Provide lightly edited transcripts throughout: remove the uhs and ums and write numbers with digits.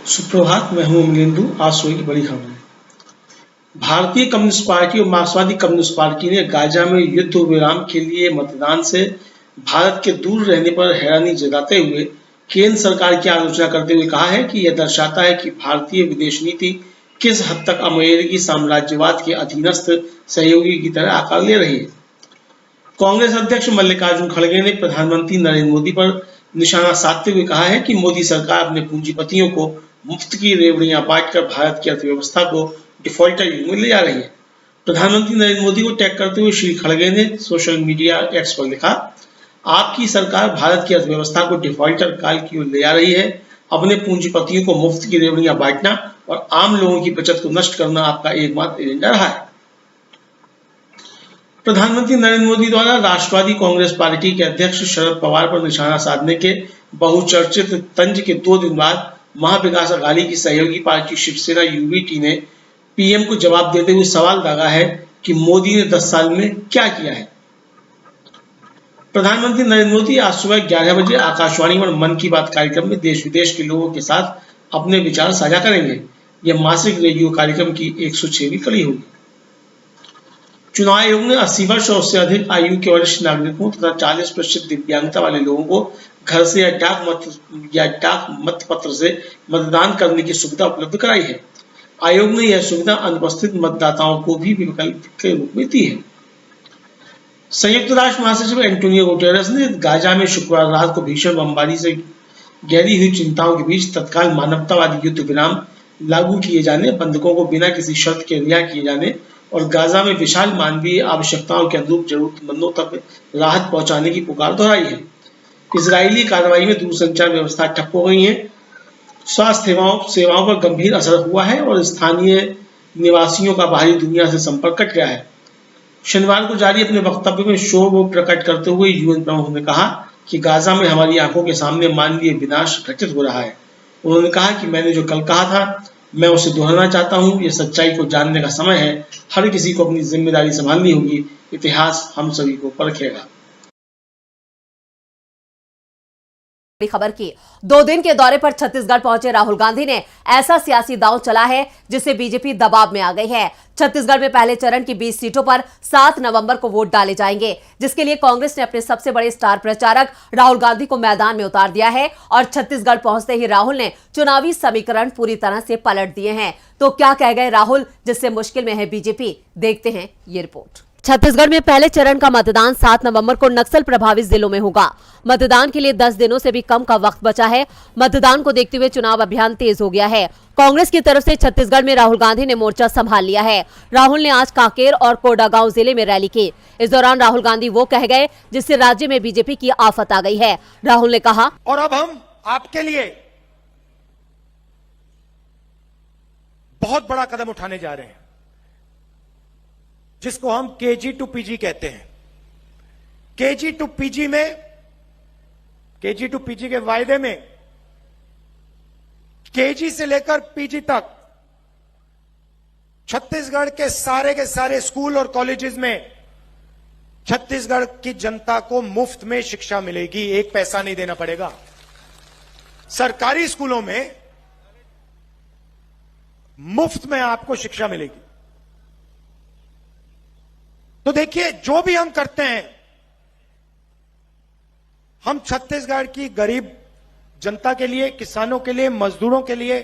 सुप्रभात, मैं हूं अमलेंदु। आज सुबह की बड़ी खबरें। भारतीय कम्युनिस्ट पार्टी और मार्क्सवादी कम्युनिस्ट पार्टी ने गाजा में युद्ध विराम के लिए मतदान से भारत के दूर रहने पर हैरानी जताते हुए केंद्र सरकार की आलोचना करते हुए कहा है कि यह दर्शाता है कि भारतीय विदेश नीति किस हद तक अमेरिकी साम्राज्यवाद के अधीनस्थ सहयोगी की तरह आकार ले रही है। कांग्रेस अध्यक्ष मल्लिकार्जुन खड़गे ने प्रधानमंत्री नरेंद्र मोदी पर निशाना साधते हुए कहा है कि मोदी सरकार अपने पूंजीपतियों को मुफ्त की रेवड़ियां बांटकर भारत की अर्थव्यवस्था को डिफॉल्टर युग में ले जा रही है। प्रधानमंत्री नरेंद्र मोदी को टैग करते हुए श्री खड़गे ने सोशल मीडिया एक्स पर लिखा, आपकी सरकार भारत की अर्थव्यवस्था को डिफॉल्टर काल की ओर ले जा रही है। अपने पूंजीपतियों को मुफ्त की रेवड़ियां बांटना और आम लोगों की बचत को नष्ट करना आपका एकमात्र एजेंडा रहा है। प्रधानमंत्री नरेंद्र मोदी द्वारा राष्ट्रवादी कांग्रेस पार्टी के अध्यक्ष शरद पवार पर निशाना साधने के बहुचर्चित तंज के 2 दिन बाद महाविकास अघाड़ी की सहयोगी पार्टी शिवसेना यूवीटी ने पीएम को जवाब देते हुए सवाल दागा है कि मोदी ने 10 साल में क्या किया है। प्रधानमंत्री नरेंद्र मोदी आज सुबह 11 बजे आकाशवाणी पर मन की बात कार्यक्रम में देश विदेश के लोगों के साथ अपने विचार साझा करेंगे। यह मासिक रेडियो कार्यक्रम की 106वीं कड़ी होगी। चुनाव आयोग ने 80 वर्ष और उससे अधिक आयु के वरिष्ठ नागरिकों तथा 40% दिव्यांगता वाले लोगों को घर से या डाक मत पत्र से मतदान करने की सुविधा उपलब्ध कराई है। आयोग ने यह सुविधा अनुपस्थित मतदाताओं को भी विकल्प के रूप में दी है। संयुक्त राष्ट्र महासचिव एंटोनियो गुटेरेस ने गाजा में शुक्रवार रात को भीषण बमबारी से गहरी हुई चिंताओं के बीच तत्काल मानवतावादी युद्ध विराम लागू किए जाने, बंधकों को बिना किसी शर्त के रिहा किए जाने और गाजा में विशाल मानवीय आवश्यकताओं के अनुरूप जरूरतमंदों तक राहत पहुंचाने की पुकार दोहराई है। इजरायली कार्रवाई में दूरसंचार व्यवस्था ठप हो गई है, स्वास्थ्य सेवाओं पर गंभीर असर हुआ है और स्थानीय निवासियों का बाहरी दुनिया से संपर्क कट गया है। शनिवार को जारी अपने वक्तव्य में शोक प्रकट करते हुए यूएन प्रमुख ने कहा कि गाजा में हमारी आंखों के सामने मानवीय विनाश घटित हो रहा है। उन्होंने कहा कि मैंने जो कल कहा था मैं उसे दोहराना चाहता हूं, यह सच्चाई को जानने का समय है। हर किसी को अपनी जिम्मेदारी संभालनी होगी। इतिहास हम सभी को परखेगा। खबर की 2 दिन के दौरे पर छत्तीसगढ़ पहुंचे राहुल गांधी ने ऐसा सियासी दांव चला है जिससे बीजेपी दबाव में आ गई है। छत्तीसगढ़ में पहले चरण की 20 सीटों पर 7 नवंबर को वोट डाले जाएंगे, जिसके लिए कांग्रेस ने अपने सबसे बड़े स्टार प्रचारक राहुल गांधी को मैदान में उतार दिया है और छत्तीसगढ़ पहुंचते ही राहुल ने चुनावी समीकरण पूरी तरह से पलट दिए हैं। तो क्या कह गए राहुल, जिससे मुश्किल में है बीजेपी? देखते हैं ये रिपोर्ट। छत्तीसगढ़ में पहले चरण का मतदान 7 नवंबर को नक्सल प्रभावित जिलों में होगा। मतदान के लिए 10 दिनों से भी कम का वक्त बचा है। मतदान को देखते हुए चुनाव अभियान तेज हो गया है। कांग्रेस की तरफ से छत्तीसगढ़ में राहुल गांधी ने मोर्चा संभाल लिया है। राहुल ने आज कांकेर और कोंडागांव जिले में रैली की। इस दौरान राहुल गांधी वो कह गए जिससे राज्य में बीजेपी की आफत आ गई है। राहुल ने कहा, और अब हम आपके लिए बहुत बड़ा कदम उठाने जा रहे हैं, जिसको हम केजी टू पीजी कहते हैं। केजी टू पीजी के वायदे में केजी से लेकर पीजी तक छत्तीसगढ़ के सारे स्कूल और कॉलेजेस में छत्तीसगढ़ की जनता को मुफ्त में शिक्षा मिलेगी। 1 पैसा नहीं देना पड़ेगा। सरकारी स्कूलों में मुफ्त में आपको शिक्षा मिलेगी। तो देखिए, जो भी हम करते हैं, हम छत्तीसगढ़ की गरीब जनता के लिए, किसानों के लिए, मजदूरों के लिए,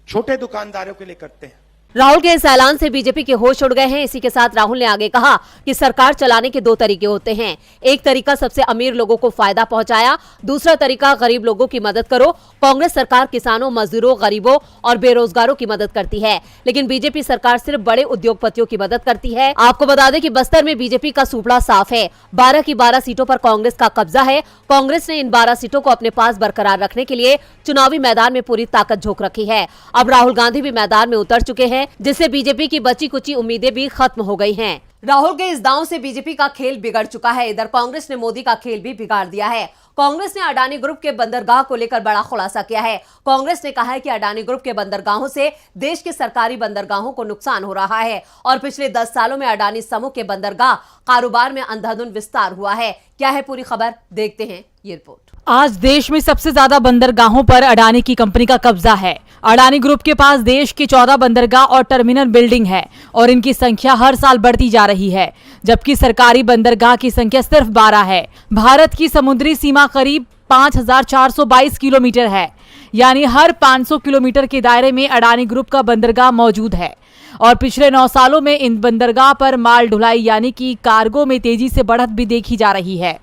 छोटे दुकानदारों के लिए करते हैं। राहुल के इस ऐलान से बीजेपी के होश उड़ गए हैं। इसी के साथ राहुल ने आगे कहा कि सरकार चलाने के 2 तरीके होते हैं। एक तरीका सबसे अमीर लोगों को फायदा पहुंचाया, दूसरा तरीका गरीब लोगों की मदद करो। कांग्रेस सरकार किसानों, मजदूरों, गरीबों और बेरोजगारों की मदद करती है, लेकिन बीजेपी सरकार सिर्फ बड़े उद्योगपतियों की मदद करती है। आपको बता दें कि बस्तर में बीजेपी का सूपड़ा साफ है। 12 की 12 सीटों पर कांग्रेस का कब्जा है। कांग्रेस ने इन 12 सीटों को अपने पास बरकरार रखने के लिए चुनावी मैदान में पूरी ताकत झोंक रखी है। अब राहुल गांधी भी मैदान में उतर चुके हैं, जिससे बीजेपी की बची कुची उम्मीदें भी खत्म हो गई हैं। राहुल के इस दांव से बीजेपी का खेल बिगड़ चुका है। इधर कांग्रेस ने मोदी का खेल भी बिगाड़ दिया है। कांग्रेस ने अडानी ग्रुप के बंदरगाह को लेकर बड़ा खुलासा किया है। कांग्रेस ने कहा है कि अडानी ग्रुप के बंदरगाहों से देश के सरकारी बंदरगाहों को नुकसान हो रहा है और पिछले 10 सालों में अडानी समूह के बंदरगाह कारोबार में अंधाधुंध विस्तार हुआ है। क्या है पूरी खबर, देखते हैं ये रिपोर्ट। आज देश में सबसे ज्यादा बंदरगाहों पर अडानी की कंपनी का कब्जा है। अडानी ग्रुप के पास देश के 14 बंदरगाह और टर्मिनल बिल्डिंग है और इनकी संख्या हर साल बढ़ती जा रही है, जबकि सरकारी बंदरगाह की संख्या सिर्फ 12 है। भारत की समुद्री सीमा करीब 5422 किलोमीटर है, यानी हर 500 किलोमीटर के दायरे में अडानी ग्रुप का बंदरगाह मौजूद है और पिछले 9 सालों में इन बंदरगाह पर माल ढुलाई यानी कि कार्गो में तेजी से बढ़त भी देखी जा रही है।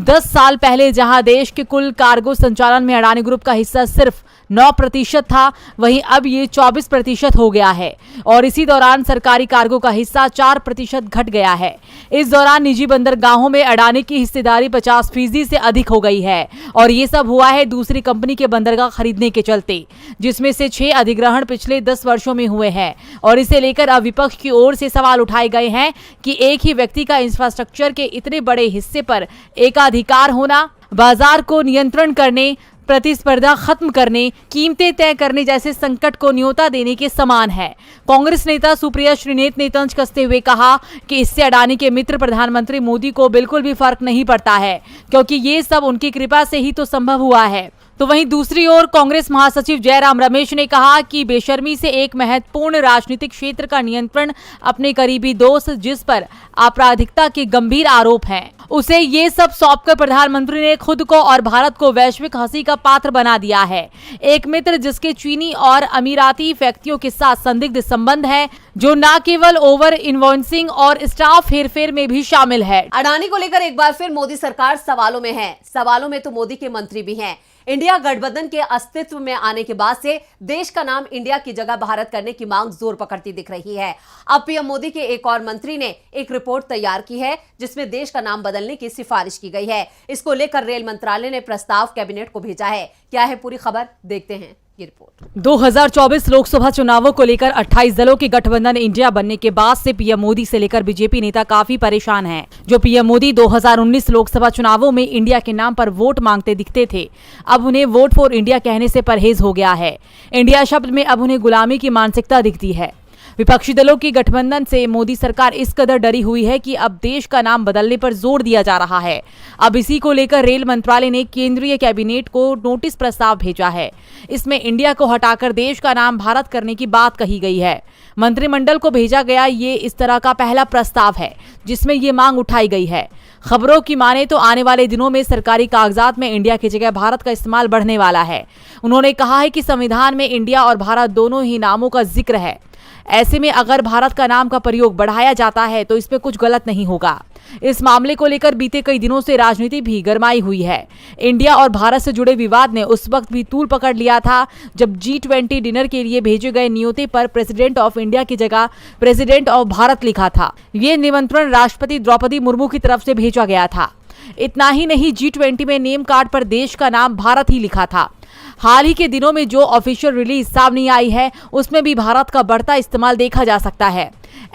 10 साल पहले जहां देश के कुल कार्गो संचालन में अडानी ग्रुप का हिस्सा सिर्फ 9% था, वहीं अब ये 24% हो गया है और इसी दौरान सरकारी कार्गो का हिस्सा 4% घट गया है। इस दौरान निजी बंदरगाहों में अडानी की हिस्सेदारी 50% से अधिक हो गई है और ये सब हुआ है दूसरी कंपनी के बंदरगाह खरीदने के चलते, जिसमें से 6 अधिग्रहण पिछले 10 वर्षों में हुए हैं और इसे लेकर अब विपक्ष की ओर से सवाल उठाए गए हैं कि एक ही व्यक्ति का इंफ्रास्ट्रक्चर के इतने बड़े हिस्से पर एकाधिकार होना बाजार को नियंत्रण करने, प्रतिस्पर्धा खत्म करने, कीमतें तय करने जैसे संकट को न्योता देने के समान है। कांग्रेस नेता सुप्रिया श्रीनेत ने तंज कसते हुए कहा कि इससे अडानी के मित्र प्रधानमंत्री मोदी को बिल्कुल भी फर्क नहीं पड़ता है, क्योंकि ये सब उनकी कृपा से ही तो संभव हुआ है। तो वहीं दूसरी ओर कांग्रेस महासचिव जयराम रमेश ने कहा कि बेशर्मी से एक महत्वपूर्ण राजनीतिक क्षेत्र का नियंत्रण अपने करीबी दोस्त, जिस पर आपराधिकता के गंभीर आरोप हैं, उसे ये सब सौंपकर प्रधानमंत्री ने खुद को और भारत को वैश्विक हंसी का पात्र बना दिया है। एक मित्र जिसके चीनी और अमीराती व्यक्तियों के साथ संदिग्ध संबंध है, जो न केवल ओवर इन्वॉइसिंग और स्टाफ हेरफेर में भी शामिल है। अडानी को लेकर एक बार फिर मोदी सरकार सवालों में है। सवालों में तो मोदी के मंत्री भी हैं। इंडिया गठबंधन के अस्तित्व में आने के बाद से देश का नाम इंडिया की जगह भारत करने की मांग जोर पकड़ती दिख रही है। अब पीएम मोदी के एक और मंत्री ने एक रिपोर्ट तैयार की है जिसमें देश का नाम बदलने की सिफारिश की गई है। इसको लेकर रेल मंत्रालय ने प्रस्ताव कैबिनेट को भेजा है। क्या है पूरी खबर, देखते हैं ये रिपोर्ट। 2024 लोकसभा चुनावों को लेकर 28 दलों के गठबंधन इंडिया बनने के बाद से पीएम मोदी से लेकर बीजेपी नेता काफी परेशान हैं। जो पीएम मोदी 2019 लोकसभा चुनावों में इंडिया के नाम पर वोट मांगते दिखते थे, अब उन्हें वोट फॉर इंडिया कहने से परहेज हो गया है। इंडिया शब्द में अब उन्हें गुलामी की मानसिकता दिखती है। विपक्षी दलों की गठबंधन से मोदी सरकार इस कदर डरी हुई है कि अब देश का नाम बदलने पर जोर दिया जा रहा है। अब इसी को लेकर रेल मंत्रालय ने केंद्रीय कैबिनेट को नोटिस प्रस्ताव भेजा है। इसमें इंडिया को हटाकर देश का नाम भारत करने की बात कही गई है। मंत्रिमंडल को भेजा गया ये इस तरह का पहला प्रस्ताव है जिसमें ये मांग उठाई गई है। खबरों की माने तो आने वाले दिनों में सरकारी कागजात में इंडिया की जगह भारत का इस्तेमाल बढ़ने वाला है। उन्होंने कहा है कि संविधान में इंडिया और भारत दोनों ही नामों का जिक्र है। ऐसे में अगर भारत का नाम का प्रयोग बढ़ाया जाता है तो इसमें कुछ गलत नहीं होगा। इस मामले को लेकर बीते कई दिनों से राजनीति भी गरमाई हुई है। इंडिया और भारत से जुड़े विवाद ने उस वक्त भी तूल पकड़ लिया था जब G20 डिनर के लिए भेजे गए न्योते पर प्रेसिडेंट ऑफ इंडिया की जगह प्रेसिडेंट ऑफ भारत लिखा था। ये निमंत्रण राष्ट्रपति द्रौपदी मुर्मू की तरफ से भेजा गया था। इतना ही नहीं, G20 में नेम कार्ड पर देश का नाम भारत ही लिखा था। हाल ही के दिनों में जो ऑफिशियल रिलीज सामने आई है उसमें भी भारत का बढ़ता इस्तेमाल देखा जा सकता है।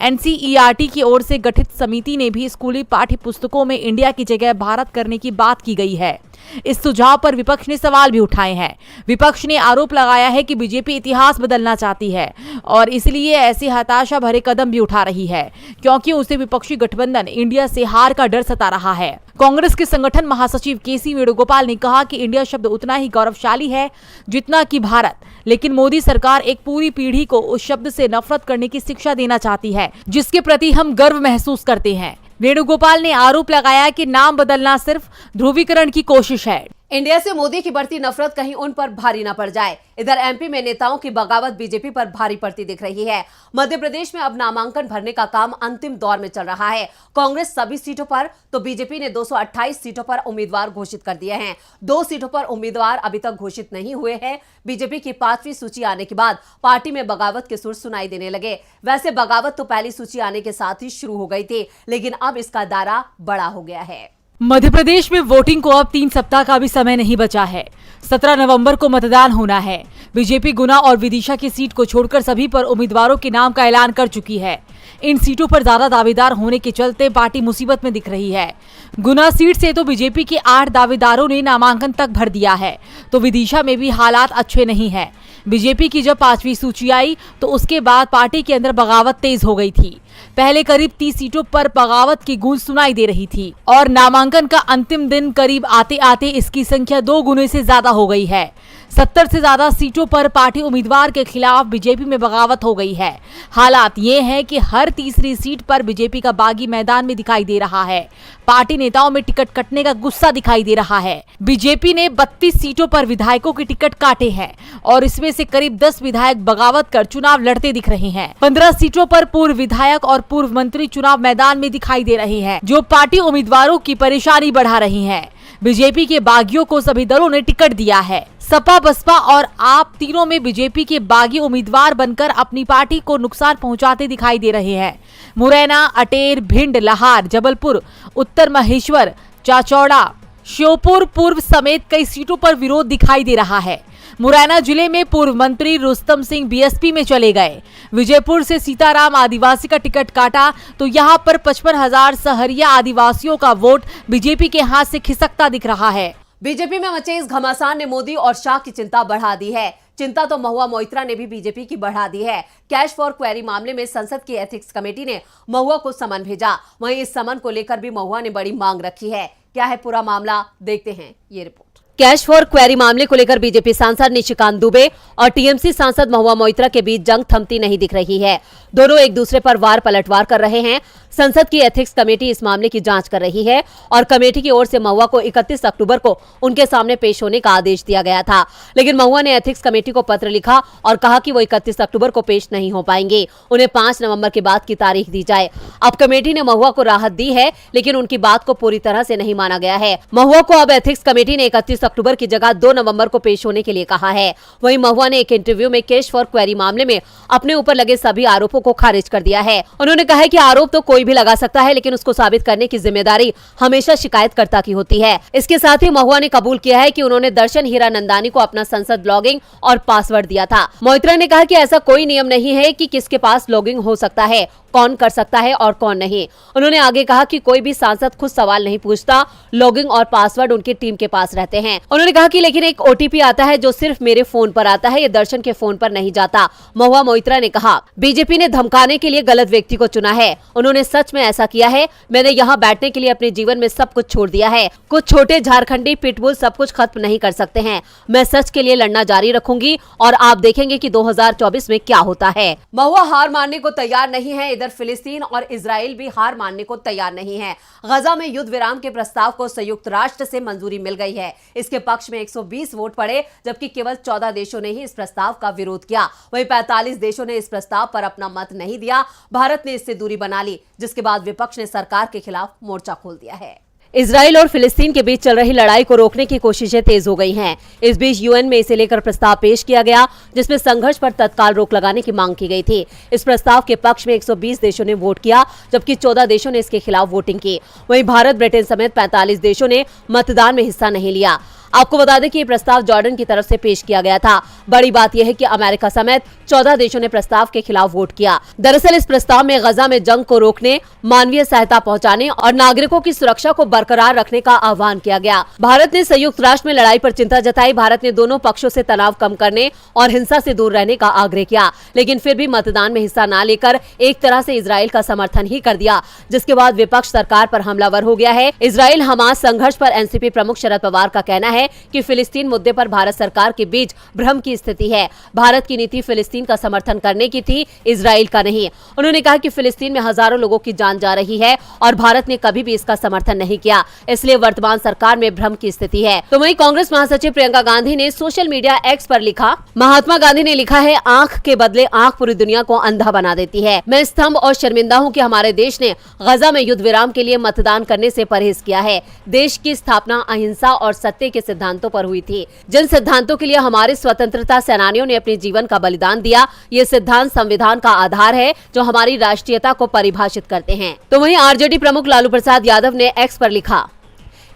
NCERT की ओर से गठित समिति ने भी स्कूली पाठ्य पुस्तकों में इंडिया की जगह भारत करने की बात की गई है। इस सुझाव पर विपक्ष ने सवाल भी उठाए हैं। विपक्ष ने आरोप लगाया है कि बीजेपी इतिहास बदलना चाहती है और इसलिए ऐसे हताशा भरे कदम भी उठा रही है, क्योंकि उसे विपक्षी गठबंधन इंडिया से हार का डर सता रहा है। कांग्रेस के संगठन महासचिव KC वेणुगोपाल ने कहा कि इंडिया शब्द उतना ही गौरवशाली है जितना कि भारत, लेकिन मोदी सरकार एक पूरी पीढ़ी को उस शब्द से नफरत करने की शिक्षा देना चाहती है जिसके प्रति हम गर्व महसूस करते हैं। वेणुगोपाल ने आरोप लगाया कि नाम बदलना सिर्फ ध्रुवीकरण की कोशिश है। इंडिया से मोदी की बढ़ती नफरत कहीं उन पर भारी न पड़ जाए। इधर MP में नेताओं की बगावत बीजेपी पर भारी पड़ती दिख रही है। मध्य प्रदेश में अब नामांकन भरने का काम अंतिम दौर में चल रहा है। कांग्रेस सभी सीटों पर तो बीजेपी ने 228 सीटों पर उम्मीदवार घोषित कर दिए हैं। 2 सीटों पर उम्मीदवार अभी तक घोषित नहीं हुए हैं। बीजेपी की 5वीं सूची आने के बाद पार्टी में बगावत के सुर सुनाई देने लगे। वैसे बगावत तो पहली सूची आने के साथ ही शुरू हो गई थी, लेकिन अब इसका दायरा बड़ा हो गया है। मध्य प्रदेश में वोटिंग को अब 3 सप्ताह का भी समय नहीं बचा है। 17 नवंबर को मतदान होना है। बीजेपी गुना और विदिशा की सीट को छोड़कर सभी पर उम्मीदवारों के नाम का ऐलान कर चुकी है। इन सीटों पर ज्यादा दावेदार होने के चलते पार्टी मुसीबत में दिख रही है। गुना सीट से तो बीजेपी के 8 दावेदारों ने नामांकन तक भर दिया है, तो विदिशा में भी हालात अच्छे नहीं है। बीजेपी की जब 5वीं सूची आई तो उसके बाद पार्टी के अंदर बगावत तेज हो गई थी। पहले करीब 30 सीटों पर बगावत की गूंज सुनाई दे रही थी और नामांकन का अंतिम दिन करीब आते आते इसकी संख्या 2 गुने से ज्यादा हो गई है। 70 से ज्यादा सीटों पर पार्टी उम्मीदवार के खिलाफ बीजेपी में बगावत हो गई है। हालात ये हैं कि हर तीसरी सीट पर बीजेपी का बागी मैदान में दिखाई दे रहा है। पार्टी नेताओं में टिकट कटने का गुस्सा दिखाई दे रहा है। बीजेपी ने 32 सीटों पर विधायकों के टिकट काटे हैं और इसमें से करीब 10 विधायक बगावत कर चुनाव लड़ते दिख रहे हैं। 15 सीटों पर पूर्व विधायक और पूर्व मंत्री चुनाव मैदान में दिखाई दे रहे हैं, जो पार्टी उम्मीदवारों की परेशानी बढ़ा रही है। बीजेपी के बागियों को सभी दलों ने टिकट दिया है। सपा, बसपा और आप तीनों में बीजेपी के बागी उम्मीदवार बनकर अपनी पार्टी को नुकसान पहुंचाते दिखाई दे रहे हैं। मुरैना, अटेर, भिंड, लाहार, जबलपुर, उत्तर महेश्वर, चाचौड़ा, श्योपुर पूर्व समेत कई सीटों पर विरोध दिखाई दे रहा है। मुरैना जिले में पूर्व मंत्री रुस्तम सिंह बीएसपी में चले गए। विजयपुर से सीताराम आदिवासी का टिकट काटा तो यहां पर 55,000 सहरिया आदिवासियों का वोट बीजेपी के हाथ से खिसकता दिख रहा है। बीजेपी में मचे इस घमासान ने मोदी और शाह की चिंता बढ़ा दी है। चिंता तो महुआ मोइत्रा ने भी बीजेपी की बढ़ा दी है। कैश फॉर क्वेरी मामले में संसद की एथिक्स कमेटी ने महुआ को समन भेजा। वहीं इस समन को लेकर भी महुआ ने बड़ी मांग रखी है। क्या है पूरा मामला, देखते हैं ये रिपोर्ट। कैश फॉर क्वेरी मामले को लेकर बीजेपी सांसद निशिकांत दुबे और टीएमसी सांसद महुआ मोइत्रा के बीच जंग थमती नहीं दिख रही है। दोनों एक दूसरे पर वार पलटवार कर रहे हैं। संसद की एथिक्स कमेटी इस मामले की जांच कर रही है और कमेटी की ओर से महुआ को 31 अक्टूबर को उनके सामने पेश होने का आदेश दिया गया था, लेकिन महुआ ने एथिक्स कमेटी को पत्र लिखा और कहा कि वो 31 अक्टूबर को पेश नहीं हो पाएंगे, उन्हें 5 नवंबर के बाद की तारीख दी जाए। अब कमेटी ने महुआ को राहत दी है, लेकिन उनकी बात को पूरी तरह से नहीं माना गया है। महुआ को अब एथिक्स कमेटी ने 31 अक्टूबर की जगह 2 नवंबर को पेश होने के लिए कहा है। वहीं महुआ ने एक इंटरव्यू में कैश फॉर क्वेरी मामले में अपने ऊपर लगे सभी आरोपों को खारिज कर दिया है। उन्होंने कहा है कि आरोप तो कोई भी लगा सकता है, लेकिन उसको साबित करने की जिम्मेदारी हमेशा शिकायतकर्ता की होती है। इसके साथ ही महुआ ने कबूल किया है कि उन्होंने दर्शन हीरानंदानी को अपना संसद लॉगिंग और पासवर्ड दिया था। मोइत्रा ने कहा कि ऐसा कोई नियम नहीं है कि किसके पास लॉगिंग हो सकता है, कौन कर सकता है और कौन नहीं। उन्होंने आगे कहा कि कोई भी सांसद खुद सवाल नहीं पूछता, लॉगिंग और पासवर्ड उनकी टीम के पास रहते हैं। उन्होंने कहा कि लेकिन एक ओटीपी आता है जो सिर्फ मेरे फोन पर आता है, ये दर्शन के फोन पर नहीं जाता। महुआ मोइत्रा ने कहा, बीजेपी ने धमकाने के लिए गलत व्यक्ति को चुना है। उन्होंने सच में ऐसा किया है। मैंने यहाँ बैठने के लिए अपने जीवन में सब कुछ छोड़ दिया है। कुछ छोटे झारखंडी पिटबुल सब कुछ खत्म नहीं कर सकते हैं। मैं सच के लिए लड़ना जारी रखूंगी और आप देखेंगे कि 2024 में क्या होता है। महुआ हार मानने को तैयार नहीं है। इधर फिलिस्तीन और इजराइल भी हार मानने को तैयार नहीं है। गजा में युद्ध विराम के प्रस्ताव को संयुक्त राष्ट्र से मंजूरी मिल गई है। इसके पक्ष में 120 वोट पड़े, जबकि केवल 14 देशों ने ही इस प्रस्ताव का विरोध किया। वहीं 45 देशों ने इस प्रस्ताव पर अपना मत नहीं दिया। भारत ने इससे दूरी बना ली, जिसके बाद विपक्ष ने सरकार के खिलाफ मोर्चा खोल दिया है। इजराइल और फिलिस्तीन के बीच चल रही लड़ाई को रोकने की कोशिशें तेज हो गई हैं। इस बीच यूएन में इसे लेकर प्रस्ताव पेश किया गया, जिसमें संघर्ष पर तत्काल रोक लगाने की मांग की गई थी। इस प्रस्ताव के पक्ष में 120 देशों ने वोट किया, जबकि 14 देशों ने इसके खिलाफ वोटिंग की। वहीं भारत, ब्रिटेन समेत 45 देशों ने मतदान में हिस्सा नहीं लिया। आपको बता दें कि ये प्रस्ताव जॉर्डन की तरफ से पेश किया गया था। बड़ी बात यह है कि अमेरिका समेत 14 देशों ने प्रस्ताव के खिलाफ वोट किया। दरअसल इस प्रस्ताव में गजा में जंग को रोकने, मानवीय सहायता पहुंचाने और नागरिकों की सुरक्षा को बरकरार रखने का आह्वान किया गया। भारत ने संयुक्त राष्ट्र में लड़ाई पर चिंता जताई। भारत ने दोनों पक्षों से तनाव कम करने और हिंसा से दूर रहने का आग्रह किया, लेकिन फिर भी मतदान में हिस्सा न लेकर एक तरह से इजराइल का समर्थन ही कर दिया, जिसके बाद विपक्ष सरकार पर हमलावर हो गया है। इजराइल हमास संघर्ष पर एनसीपी प्रमुख शरद पवार का कहना है कि फिलिस्तीन मुद्दे पर भारत सरकार के बीच भ्रम की स्थिति है। भारत की नीति फिलिस्तीन का समर्थन करने की थी, इजराइल का नहीं। उन्होंने कहा कि फिलिस्तीन में हजारों लोगों की जान जा रही है और भारत ने कभी भी इसका समर्थन नहीं किया, इसलिए वर्तमान सरकार में भ्रम की स्थिति है। तो वहीं कांग्रेस महासचिव प्रियंका गांधी ने सोशल मीडिया एक्स पर लिखा, महात्मा गांधी ने लिखा है, आंख के बदले आंख पूरी दुनिया को अंधा बना देती है। मैं स्तंभ और शर्मिंदा हूँ कि हमारे देश ने गजा में युद्ध विराम के लिए मतदान करने से परहेज किया है। देश की स्थापना अहिंसा और सत्य के सिद्धांतों पर हुई थी, जिन सिद्धांतों के लिए हमारे स्वतंत्रता सेनानियों ने अपने जीवन का बलिदान दिया। ये सिद्धांत संविधान का आधार है, जो हमारी राष्ट्रीयता को परिभाषित करते हैं। तो वहीं आरजेडी प्रमुख लालू प्रसाद यादव ने एक्स पर लिखा,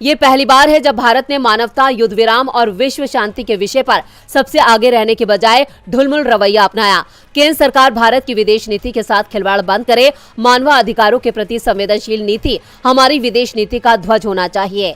ये पहली बार है जब भारत ने मानवता, युद्ध विराम और विश्व शांति के विषय पर सबसे आगे रहने के बजाय ढुलमुल रवैया अपनाया। केंद्र सरकार भारत की विदेश नीति के साथ खिलवाड़ बंद करे। मानवाधिकारों के प्रति संवेदनशील नीति हमारी विदेश नीति का ध्वज होना चाहिए।